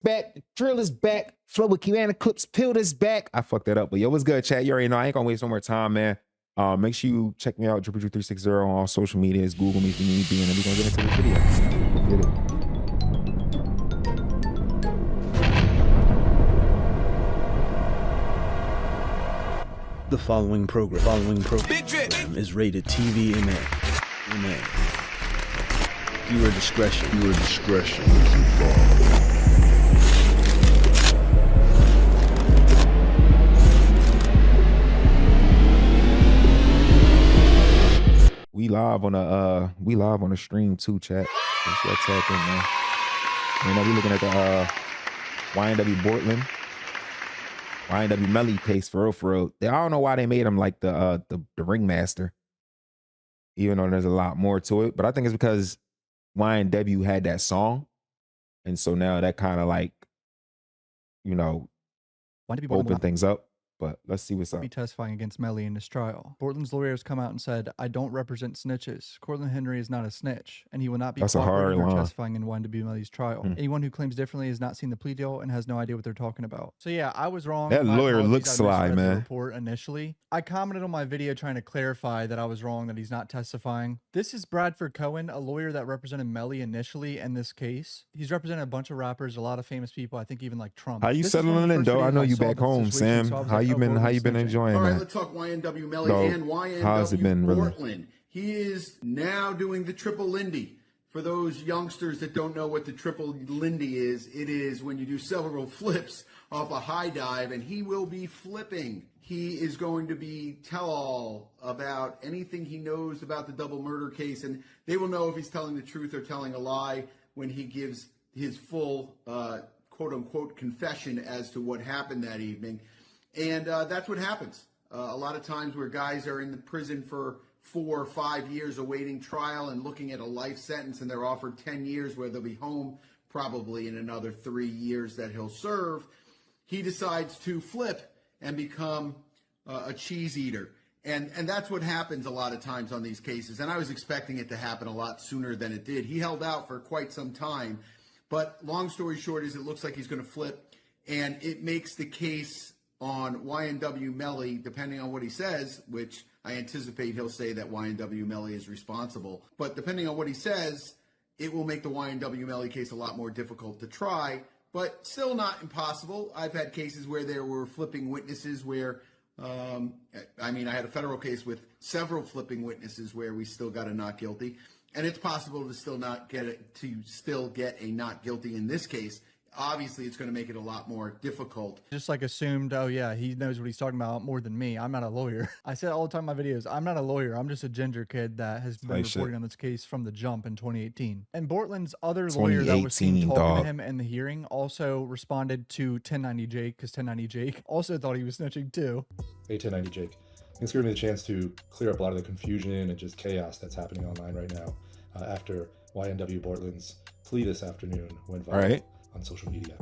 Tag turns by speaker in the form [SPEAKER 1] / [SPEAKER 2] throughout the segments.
[SPEAKER 1] back. The drill is back. Flow with Kiana Clips. Pilled is back. I fucked that up. But yo, what's good, chat? You already know. I ain't gonna waste no more time, man. Make sure you check me out, DriPPie360 on all social medias. Google me if you need me, and then we're gonna get into this video. Get it.
[SPEAKER 2] The following program is rated TV MA. Viewer discretion is advised.
[SPEAKER 1] We live on the stream too, chat. Make sure I tap in, man. You know, we looking at the YNW Bortlen, YNW Melly case for real. I don't know why they made him like the ringmaster, even though there's a lot more to it. But I think it's because YNW had that song, and so now that kind of like, you know, open things up. But let's see what's up.
[SPEAKER 3] Be testifying against Melly in this trial. Bortlen's lawyers come out and said, "I don't represent snitches. Cortland Henry is not a snitch, and he will not be cooperating or testifying in YNW Melly's trial. Anyone who claims differently has not seen the plea deal and has no idea what they're talking about." So yeah, I was wrong.
[SPEAKER 1] That lawyer looks sly, man.
[SPEAKER 3] Report initially, I commented on my video trying to clarify that I was wrong, that he's not testifying. This is Bradford Cohen, a lawyer that represented Melly initially in this case. He's represented a bunch of rappers, a lot of famous people. I think even like Trump.
[SPEAKER 1] How you settling in, though? I know you back home, Sam. How you been enjoying
[SPEAKER 4] that? All right,
[SPEAKER 1] that?
[SPEAKER 4] Let's talk YNW Melly and YNW
[SPEAKER 1] how's it been,
[SPEAKER 4] Bortlen.
[SPEAKER 1] Really?
[SPEAKER 4] He is now doing the triple Lindy. For those youngsters that don't know what the triple Lindy is, it is when you do several flips off a high dive, and he will be flipping. He is going to be tell-all about anything he knows about the double murder case, and they will know if he's telling the truth or telling a lie when he gives his full quote-unquote confession as to what happened that evening. And that's what happens. A lot of times where guys are in the prison for 4 or 5 years awaiting trial and looking at a life sentence, and they're offered 10 years where they'll be home probably in another 3 years that he'll serve, he decides to flip and become a cheese eater. And that's what happens a lot of times on these cases. And I was expecting it to happen a lot sooner than it did. He held out for quite some time. But long story short is it looks like he's going to flip. And it makes the case on YNW Melly, depending on what he says, which I anticipate he'll say that YNW Melly is responsible. But depending on what he says, it will make the YNW Melly case a lot more difficult to try, but still not impossible. I've had cases where there were flipping witnesses where, I had a federal case with several flipping witnesses where we still got a not guilty. And it's possible to still get a not guilty in this case. Obviously, it's going to make it a lot more difficult.
[SPEAKER 3] Just like assumed, oh yeah, he knows what he's talking about more than me. I'm not a lawyer. I said all the time in my videos, I'm not a lawyer. I'm just a ginger kid that has been reporting on this case from the jump in 2018. And Bortlen's other lawyer that was seen talking to him in the hearing also responded to 1090 Jake, because 1090 Jake also thought he was snitching too.
[SPEAKER 5] Hey, 1090 Jake. Thanks for giving me the chance to clear up a lot of the confusion and just chaos that's happening online right now after YNW Bortlen's plea this afternoon went viral on social media.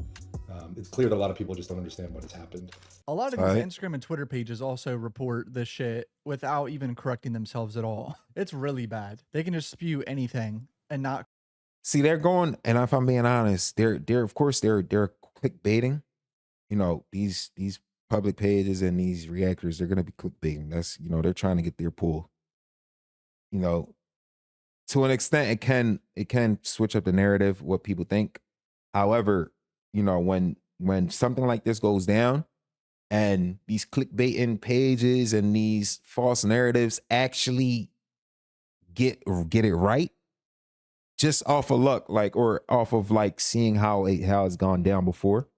[SPEAKER 5] It's clear that a lot of people just don't understand what has happened.
[SPEAKER 3] A lot of these Instagram and Twitter pages also report this shit without even correcting themselves at all. It's really bad. They can just spew anything and not.
[SPEAKER 1] See, they're going, and if I'm being honest, they're of course they're clickbaiting. You know, these public pages and these reactors, they're gonna be clickbaiting. That's, you know, they're trying to get their pull. You know, to an extent, it can switch up the narrative, what people think. However, you know, when something like this goes down and these clickbaiting pages and these false narratives actually get it right, just off of luck, like, or off of like seeing how it's gone down before,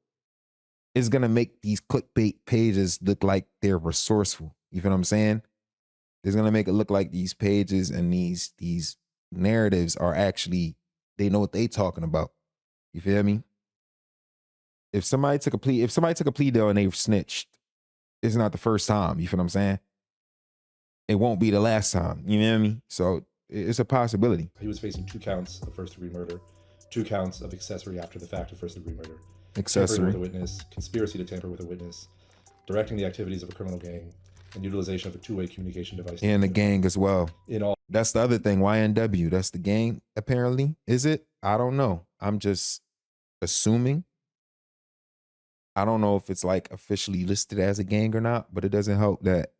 [SPEAKER 1] is gonna make these clickbait pages look like they're resourceful. You feel what I'm saying? It's gonna make it look like these pages and these narratives are actually, they know what they talking about. You feel me? If somebody took a plea deal and they snitched, it's not the first time. You feel what I'm saying? It won't be the last time. You know what I mean? So it's a possibility.
[SPEAKER 5] He was facing 2 counts of first-degree murder, 2 counts of accessory after the fact of first-degree murder,
[SPEAKER 1] accessory
[SPEAKER 5] with a witness, conspiracy to tamper with a witness, directing the activities of a criminal gang, and utilization of a two-way communication device.
[SPEAKER 1] And the gang as well.
[SPEAKER 5] In all.
[SPEAKER 1] That's the other thing. YNW. That's the gang. Apparently, is it? I don't know. I'm just assuming. I don't know if it's like officially listed as a gang or not, but it doesn't help that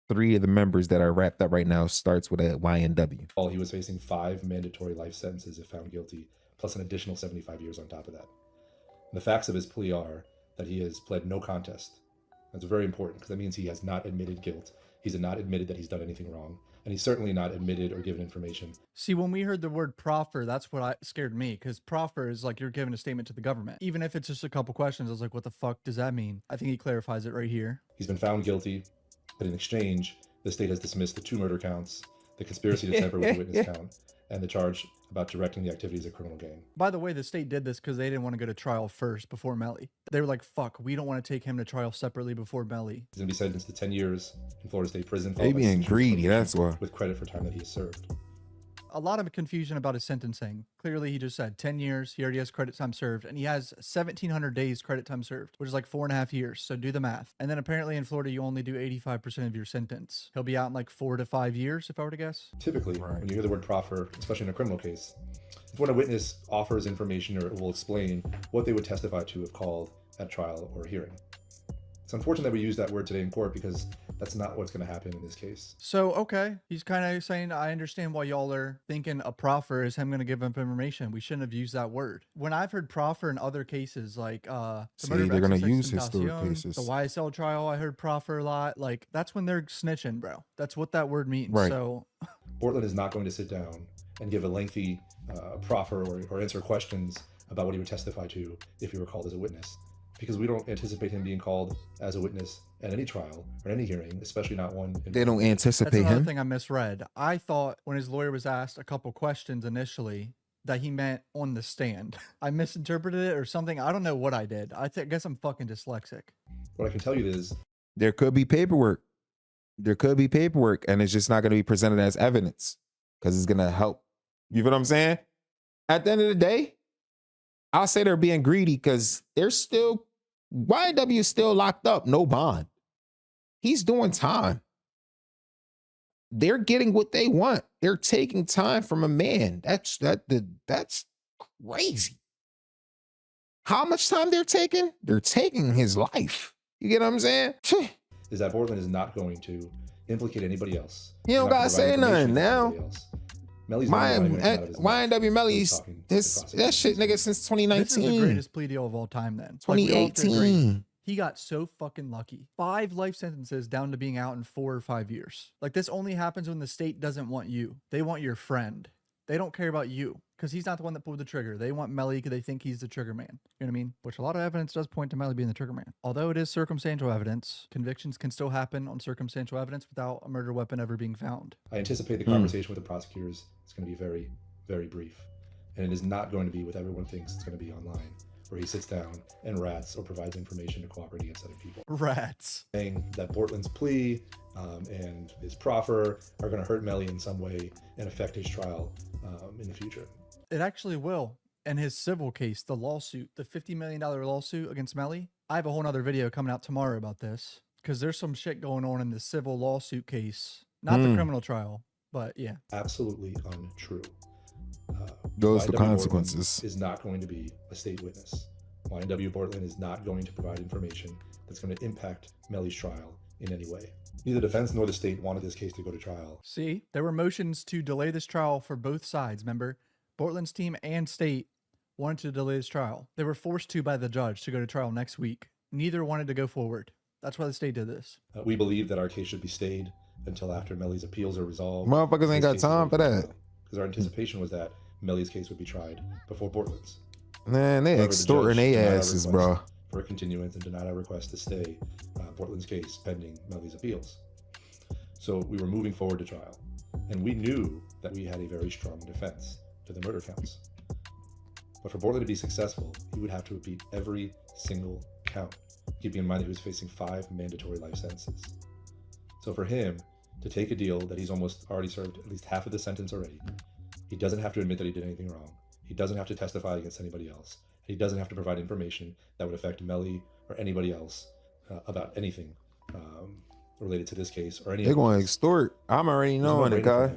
[SPEAKER 1] 3 of the members that are wrapped up right now starts with a YNW.
[SPEAKER 5] He was facing 5 mandatory life sentences if found guilty, plus an additional 75 years on top of that. And the facts of his plea are that he has pled no contest. That's very important because that means he has not admitted guilt. He's not admitted that he's done anything wrong. And he's certainly not admitted or given information.
[SPEAKER 3] See, when we heard the word proffer, that's what scared me, because proffer is like you're giving a statement to the government. Even if it's just a couple questions, I was like, what the fuck does that mean? I think he clarifies it right here.
[SPEAKER 5] He's been found guilty, but in exchange, the state has dismissed the 2 murder counts, the conspiracy to tamper with the witness count, and the charge about directing the activities of a criminal gang.
[SPEAKER 3] By the way, the state did this because they didn't want to go to trial first before Melly. They were like, fuck, we don't want to take him to trial separately before Melly.
[SPEAKER 5] He's going to be sentenced to 10 years in Florida State Prison.
[SPEAKER 1] They being greedy, that's why.
[SPEAKER 5] With credit for time that he has served.
[SPEAKER 3] A lot of confusion about his sentencing. Clearly, he just said 10 years. He already has credit time served, and he has 1,700 days credit time served, which is like 4.5 years. So do the math. And then apparently in Florida, you only do 85% of your sentence. He'll be out in like 4 to 5 years, if I were to guess.
[SPEAKER 5] Typically, when you hear the word proffer, especially in a criminal case, it's when a witness offers information or will explain what they would testify to if called at trial or hearing. It's unfortunate that we use that word today in court because that's not what's going to happen in this case.
[SPEAKER 3] So, okay, he's kind of saying, I understand why y'all are thinking a proffer is him going to give him information. We shouldn't have used that word. When I've heard proffer in other cases, like the murder
[SPEAKER 1] they're
[SPEAKER 3] of
[SPEAKER 1] going to use
[SPEAKER 3] Extension,
[SPEAKER 1] historic cases.
[SPEAKER 3] the YSL trial, I heard proffer a lot. Like, that's when they're snitching, bro. That's what that word means.
[SPEAKER 1] Right.
[SPEAKER 3] So,
[SPEAKER 5] Bortlen is not going to sit down and give a lengthy proffer or answer questions about what he would testify to if he were called as a witness. Because we don't anticipate him being called as a witness at any trial or any hearing, especially not one.
[SPEAKER 1] They don't
[SPEAKER 3] that's
[SPEAKER 1] anticipate
[SPEAKER 3] another
[SPEAKER 1] him.
[SPEAKER 3] thing I misread. I thought when his lawyer was asked a couple questions initially that he meant on the stand. I misinterpreted it or something. I don't know what I did. I guess I'm fucking dyslexic.
[SPEAKER 5] What I can tell you is
[SPEAKER 1] There could be paperwork. There could be paperwork, and it's just not going to be presented as evidence because it's going to help. You know what I'm saying? At the end of the day, I'll say they're being greedy because they're still, YNW is still locked up, no bond. He's doing time. They're getting what they want. They're taking time from a man. That's crazy. How much time they're taking? They're taking his life. You get what I'm saying?
[SPEAKER 5] is that Bortlen is not going to implicate anybody else.
[SPEAKER 1] He don't gotta say nothing now. YNW Melly's that shit nigga since 2019.
[SPEAKER 3] This is the greatest plea deal of all time then.
[SPEAKER 1] 2018.
[SPEAKER 3] He got so fucking lucky. 5 life sentences down to being out in 4 or 5 years. Like, this only happens when the state doesn't want you. They want your friend. They don't care about you because he's not the one that pulled the trigger. They want Melly because they think he's the trigger man. You know what I mean? Which a lot of evidence does point to Melly being the trigger man. Although it is circumstantial evidence, convictions can still happen on circumstantial evidence without a murder weapon ever being found.
[SPEAKER 5] I anticipate the conversation with the prosecutors is going to be very, very brief. And it is not going to be what everyone thinks it's going to be online, where he sits down and rats or provides information to cooperate against other people.
[SPEAKER 3] Rats.
[SPEAKER 5] Saying that Bortlen's plea and his proffer are going to hurt Melly in some way and affect his trial in the future.
[SPEAKER 3] It actually will. And his civil case, the lawsuit, the $50 million lawsuit against Melly, I have a whole nother video coming out tomorrow about this because there's some shit going on in the civil lawsuit case. Not the criminal trial, but yeah.
[SPEAKER 5] Absolutely untrue.
[SPEAKER 1] Those are the
[SPEAKER 5] YNW
[SPEAKER 1] consequences.
[SPEAKER 5] Bortlen is not going to be a state witness. YNW Bortlen is not going to provide information that's going to impact Melly's trial in any way. Neither the defense nor the state wanted this case to go to trial.
[SPEAKER 3] See, there were motions to delay this trial for both sides, remember? Bortlen's team and state wanted to delay this trial. They were forced to by the judge to go to trial next week. Neither wanted to go forward. That's why the state did this.
[SPEAKER 5] We believe that our case should be stayed until after Melly's appeals are resolved.
[SPEAKER 1] Motherfuckers ain't got time for that.
[SPEAKER 5] Because our anticipation was that Melly's case would be tried before Bortlen's.
[SPEAKER 1] Man, they extorting their asses, bro.
[SPEAKER 5] For a continuance and denied our request to stay Bortlen's case pending Melly's appeals. So we were moving forward to trial. And we knew that we had a very strong defense to the murder counts. But for Bortlen to be successful, he would have to repeat every single count, keeping in mind that he was facing 5 mandatory life sentences. So for him to take a deal that he's almost already served at least half of the sentence already, he doesn't have to admit that he did anything wrong. He doesn't have to testify against anybody else. He doesn't have to provide information that would affect Melly or anybody else about anything related to this case or any.
[SPEAKER 1] They're going to extort. I'm already knowing it, guy.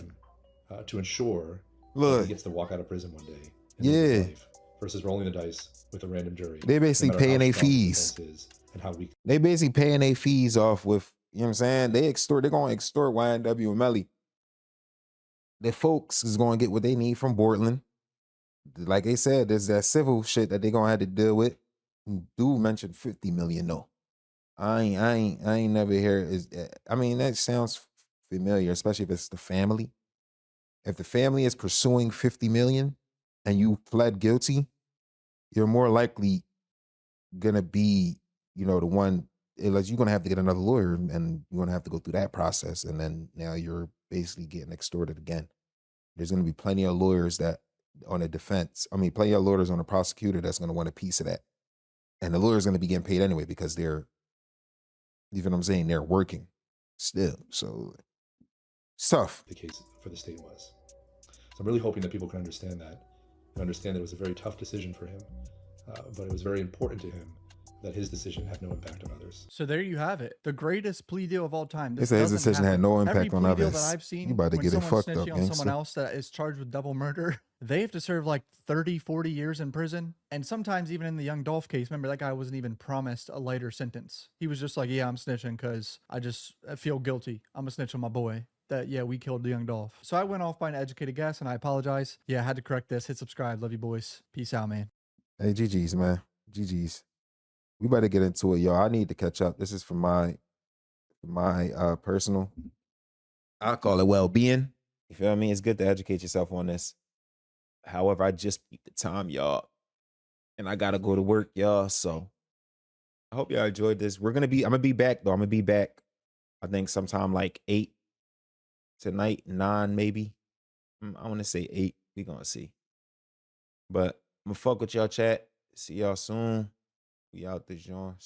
[SPEAKER 5] To ensure
[SPEAKER 1] Look,
[SPEAKER 5] he gets to walk out of prison one day.
[SPEAKER 1] Yeah.
[SPEAKER 5] versus rolling the dice with a random jury.
[SPEAKER 1] They basically
[SPEAKER 5] no matter how
[SPEAKER 1] paying their
[SPEAKER 5] strong the
[SPEAKER 1] fees.
[SPEAKER 5] defense is and how weak.
[SPEAKER 1] They basically paying their fees off with, you know what I'm saying? They're going to extort YNW and Melly. The folks is going to get what they need from Bortlen. Like they said, there's that civil shit that they're going to have to deal with. Dude mentioned 50 million though. I ain't never hear I mean, that sounds familiar, especially if it's the family. If the family is pursuing 50 million and you pled guilty, you're more likely gonna be, the one, unless you're gonna have to get another lawyer and you're gonna have to go through that process. And then now you're basically getting extorted again. There's gonna be plenty of lawyers that on a defense, plenty of lawyers on a prosecutor that's gonna want a piece of that. And the lawyer's gonna be getting paid anyway because they're, you know what I'm saying, they're working still. So it's tough.
[SPEAKER 5] The case for the state was. So I'm really hoping that people can understand that and understand that it was a very tough decision for him, but it was very important to him that his decision had no impact on others.
[SPEAKER 3] So there you have it. The greatest plea deal of all time.
[SPEAKER 1] They said his decision had no impact on
[SPEAKER 3] Every plea
[SPEAKER 1] others.
[SPEAKER 3] deal that I've seen,
[SPEAKER 1] You about to
[SPEAKER 3] when
[SPEAKER 1] get it
[SPEAKER 3] someone's
[SPEAKER 1] fucked up,
[SPEAKER 3] snitching on someone
[SPEAKER 1] gangster.
[SPEAKER 3] else that is charged with double murder, they have to serve like 30, 40 years in prison. And sometimes even in the Young Dolph case, remember that guy wasn't even promised a lighter sentence. He was just like, yeah, I'm snitching because I feel guilty. I'm a snitch on my boy. That, yeah, we killed the Young Dolph. So I went off by an educated guess and I apologize. Yeah, I had to correct this. Hit subscribe. Love you boys. Peace out, man.
[SPEAKER 1] Hey, GG's, man. GG's. We better get into it, y'all. I need to catch up. This is for my personal, I call it well-being. You feel me? It's good to educate yourself on this. However, I just beat the time, y'all. And I gotta go to work, y'all. So I hope y'all enjoyed this. I'm gonna be back though. I'm gonna be back. I think sometime like 8 tonight, 9 maybe. I want to say 8. We gonna see. But I'm gonna fuck with y'all, chat. See y'all soon. We out this joint.